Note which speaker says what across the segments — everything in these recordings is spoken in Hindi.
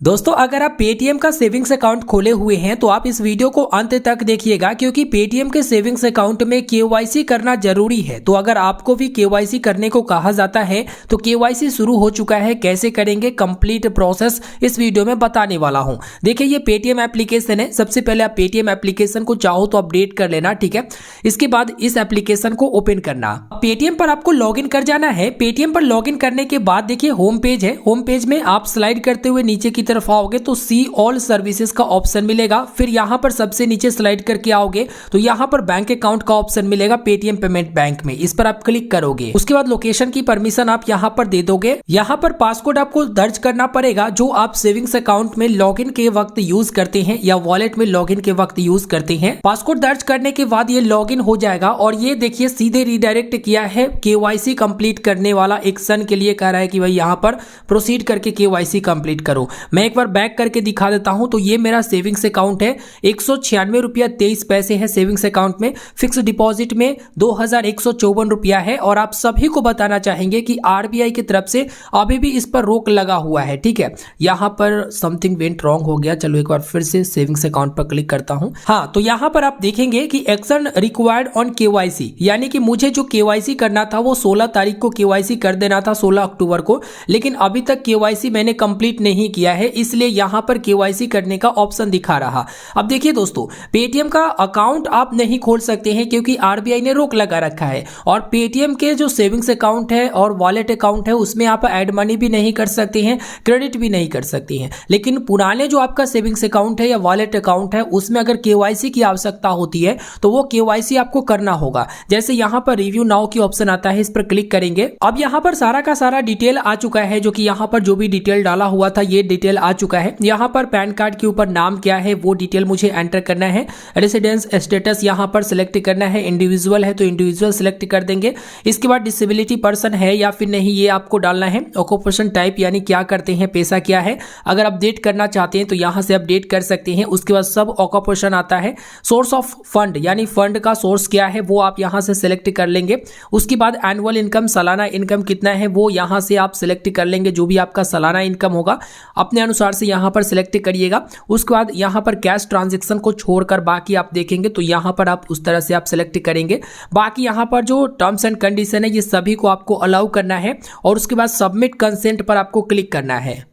Speaker 1: दोस्तों अगर आप पेटीएम का सेविंग्स अकाउंट खोले हुए हैं तो आप इस वीडियो को अंत तक देखिएगा क्योंकि पेटीएम के सेविंग्स अकाउंट में केवाईसी करना जरूरी है। तो अगर आपको भी केवाईसी करने को कहा जाता है तो केवाईसी शुरू हो चुका है, कैसे करेंगे कंप्लीट प्रोसेस इस वीडियो में बताने वाला हूं। देखिए ये पेटीएम एप्लीकेशन है। सबसे पहले आप पेटीएम एप्लीकेशन को चाहो तो अपडेट कर लेना, ठीक है। इसके बाद इस एप्लीकेशन को ओपन करना। पेटीएम पर आपको लॉगिन कर जाना है। पेटीएम पर लॉगिन करने के बाद देखिए होम पेज है। होम पेज में आप स्लाइड करते हुए नीचे की तरफ आओगे तो सी ऑल सर्विसेज का ऑप्शन मिलेगा। फिर यहां पर सबसे नीचे स्लाइड करके आओगे तो यहां पर बैंक अकाउंट का ऑप्शन मिलेगा पेटीएम पेमेंट बैंक में। इस पर आप क्लिक करोगे। उसके बाद लोकेशन की परमिशन आप यहां पर दे दोगे। यहां पर पासकोड आपको दर्ज करना पड़ेगा जो आप सेविंग्स अकाउंट में लॉगिन के वक्त यूज करते हैं या वॉलेट में लॉगिन के वक्त यूज करते हैं। पासकोड दर्ज करने के बाद ये लॉगिन हो जाएगा और ये देखिए सीधे रिडायरेक्ट किया है केवाईसी कंप्लीट करने वाला एक्शन के लिए। कह रहा है कि भाई यहां पर प्रोसीड करके केवाईसी कंप्लीट करो। मैं एक बार बैक करके दिखा देता हूं। तो ये मेरा सेविंग्स अकाउंट है। 196 रुपया 23 पैसे है सेविंग्स अकाउंट में। फिक्स डिपॉजिट में 2154 रुपया है। और आप सभी को बताना चाहेंगे कि आरबीआई की तरफ से अभी भी इस पर रोक लगा हुआ है, ठीक है। यहां पर समथिंग वेंट रॉन्ग हो गया। चलो एक बार फिर से सेविंग्स अकाउंट पर क्लिक करता हूं। हाँ, तो यहां पर आप देखेंगे कि एक्शन रिक्वायर्ड ऑन केवाईसी, यानी कि मुझे जो केवाईसी करना था वो 16 तारीख को केवाईसी कर देना था, 16 अक्टूबर को। लेकिन अभी तक केवाईसी मैंने कंप्लीट नहीं किया है, इसलिए यहां पर केवाईसी करने का ऑप्शन दिखा रहा। अब देखिए दोस्तों, पेटीएम का अकाउंट आप नहीं खोल सकते हैं क्योंकि आरबीआई ने रोक लगा रखा है। और पेटीएम के जो सेविंग्स अकाउंट है और वॉलेट अकाउंट है उसमें आप ऐड मनी भी नहीं कर सकते हैं, क्रेडिट भी नहीं कर सकते हैं। लेकिन पुराने जो आपका सेविंग्स अकाउंट है या वॉलेट अकाउंट है उसमें अगर केवाईसी की आवश्यकता होती है तो वो केवाईसी आपको करना होगा। जैसे यहां पर रिव्यू नाउ की ऑप्शन आता है, इस पर क्लिक करेंगे। अब यहां पर सारा का सारा डिटेल आ चुका है, जो कि यहां पर जो भी डिटेल डाला हुआ था ये डिटेल आ चुका है। यहां पर पैन कार्ड के ऊपर नाम क्या है वो डिटेल मुझे एंटर करना है। रेसिडेंस स्टेटस यहां पर सिलेक्ट करना है। इंडिविजुअल है तो इंडिविजुअल सिलेक्ट कर देंगे। इसके बाद डिसेबिलिटी पर्सन है या फिर नहीं ये आपको डालना है। ऑक्यूपेशन टाइप यानी क्या करते हैं, पेशा क्या है। अगर अपडेट करना चाहते हैं तो यहां से अपडेट कर सकते हैं। उसके बाद सब ऑक्यूपेशन आता है। सोर्स ऑफ फंड यानी फंड का सोर्स क्या है वो आप यहां से सिलेक्ट कर लेंगे। उसके बाद एनुअल इनकम, सालाना इनकम कितना है वो यहां से आप सिलेक्ट कर लेंगे। जो भी आपका सालाना इनकम होगा अपने अनुसार से यहां पर सिलेक्ट करिएगा। उसके बाद यहां पर कैश ट्रांजैक्शन को छोड़कर बाकी आप देखेंगे तो यहां पर आप उस तरह से आप सिलेक्ट करेंगे। बाकी यहां पर जो टर्म्स एंड कंडीशन है ये सभी को आपको अलाउ करना है और उसके बाद सबमिट कंसेंट पर आपको क्लिक करना है।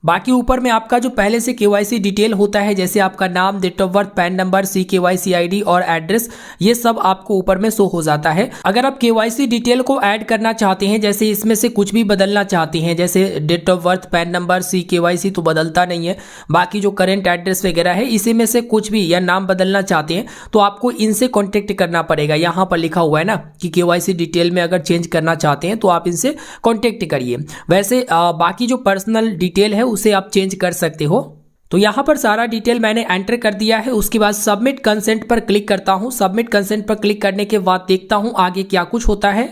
Speaker 1: बाकी ऊपर में आपका जो पहले से केवाईसी डिटेल होता है, जैसे आपका नाम, date of birth, PAN number, C KYC ID और एड्रेस, ये सब आपको ऊपर में शो हो जाता है। अगर आप केवाईसी डिटेल को ऐड करना चाहते हैं, जैसे इसमें से कुछ भी बदलना चाहते हैं, जैसे date of birth, PAN number, C KYC तो बदलता नहीं है, बाकी जो करेंट एड्रेस वगैरह है इसी में से कुछ भी या नाम बदलना चाहते हैं तो आपको इनसे कॉन्टेक्ट करना पड़ेगा। यहाँ पर लिखा हुआ है ना कि केवाईसी डिटेल में अगर चेंज करना चाहते हैं तो आप इनसे कॉन्टेक्ट करिए। वैसे बाकी जो पर्सनल डिटेल है उसे आप चेंज कर सकते हो। तो यहां पर सारा डिटेल मैंने एंटर कर दिया है। उसके बाद सबमिट कंसेंट पर क्लिक करता हूं। सबमिट कंसेंट पर क्लिक करने के बाद देखता हूं आगे क्या कुछ होता है।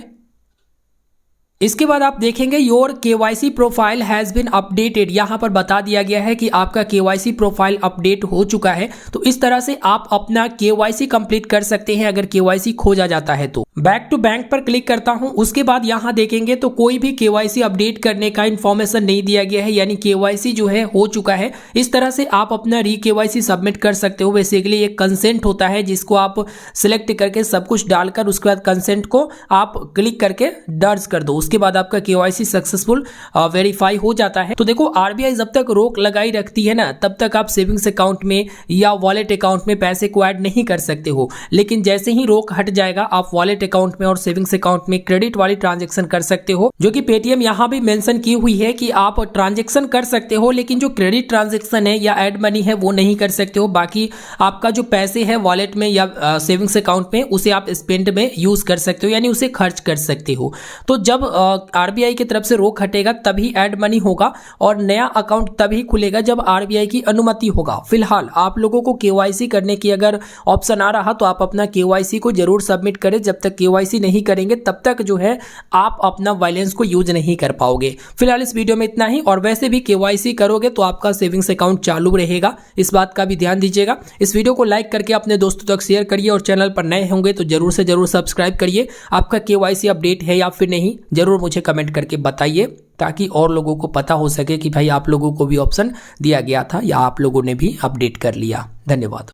Speaker 1: इसके बाद आप देखेंगे your KYC profile has been updated. यहां पर बता दिया गया है कि आपका केवाईसी प्रोफाइल अपडेट हो चुका है। तो इस तरह से आप अपना केवाईसी कंप्लीट कर सकते हैं अगर केवाईसी खोजा जाता है तो। बैक टू बैंक पर क्लिक करता हूं। उसके बाद यहां देखेंगे तो कोई भी केवाईसी अपडेट करने का इंफॉर्मेशन नहीं दिया गया है, यानी केवाईसी जो है हो चुका है। इस तरह से आप अपना री केवाईसी सबमिट कर सकते हो। बेसिकली एक कंसेंट होता है जिसको आप सिलेक्ट करके सब कुछ डालकर उसके बाद कंसेंट को आप क्लिक करके दर्ज कर दो। उसके बाद आपका केवाईसी सक्सेसफुल वेरीफाई हो जाता है। तो देखो आरबीआई जब तक रोक लगाई रखती है ना तब तक आप सेविंग्स अकाउंट में या वॉलेट अकाउंट में पैसे को ऐड नहीं कर सकते हो। लेकिन जैसे ही रोक हट जाएगा आप वॉलेट अकाउंट में और सेविंग्स अकाउंट में क्रेडिट वाली ट्रांजैक्शन कर सकते हो, जो कि पेटीएम यहां भी मेंशन की हुई है कि आप ट्रांजैक्शन कर सकते हो लेकिन जो क्रेडिट ट्रांजैक्शन है या ऐड मनी है वो नहीं कर सकते हो। बाकी आपका जो पैसे है वॉलेट में या सेविंग्स अकाउंट में उसे आप स्पेंड में यूज कर सकते हो, यानी उसे खर्च कर सकते हो। तो जब आरबीआई की तरफ से रोक हटेगा तभी ऐड मनी होगा और नया अकाउंट तभी खुलेगा जब आरबीआई की अनुमति होगा। फिलहाल आप लोगों को केवाईसी करने की अगर ऑप्शन आ रहा तो आप अपना केवाईसी को जरूर सबमिट करें। जब तक केवाईसी नहीं करेंगे तब तक जो है आप अपना बैलेंस को यूज नहीं कर पाओगे। फिलहाल इस वीडियो में इतना ही। और वैसे भी केवाईसी करोगे तो आपका सेविंग्स अकाउंट चालू रहेगा, इस बात का भी ध्यान दीजिएगा। इस वीडियो को लाइक करके अपने दोस्तों तक शेयर करिए और चैनल पर नए होंगे तो जरूर से जरूर सब्सक्राइब करिए। आपका केवाईसी अपडेट है या फिर नहीं जरूर ज़रूर मुझे कमेंट करके बताइए, ताकि और लोगों को पता हो सके कि भाई आप लोगों को भी ऑप्शन दिया गया था या आप लोगों ने भी अपडेट कर लिया। धन्यवाद।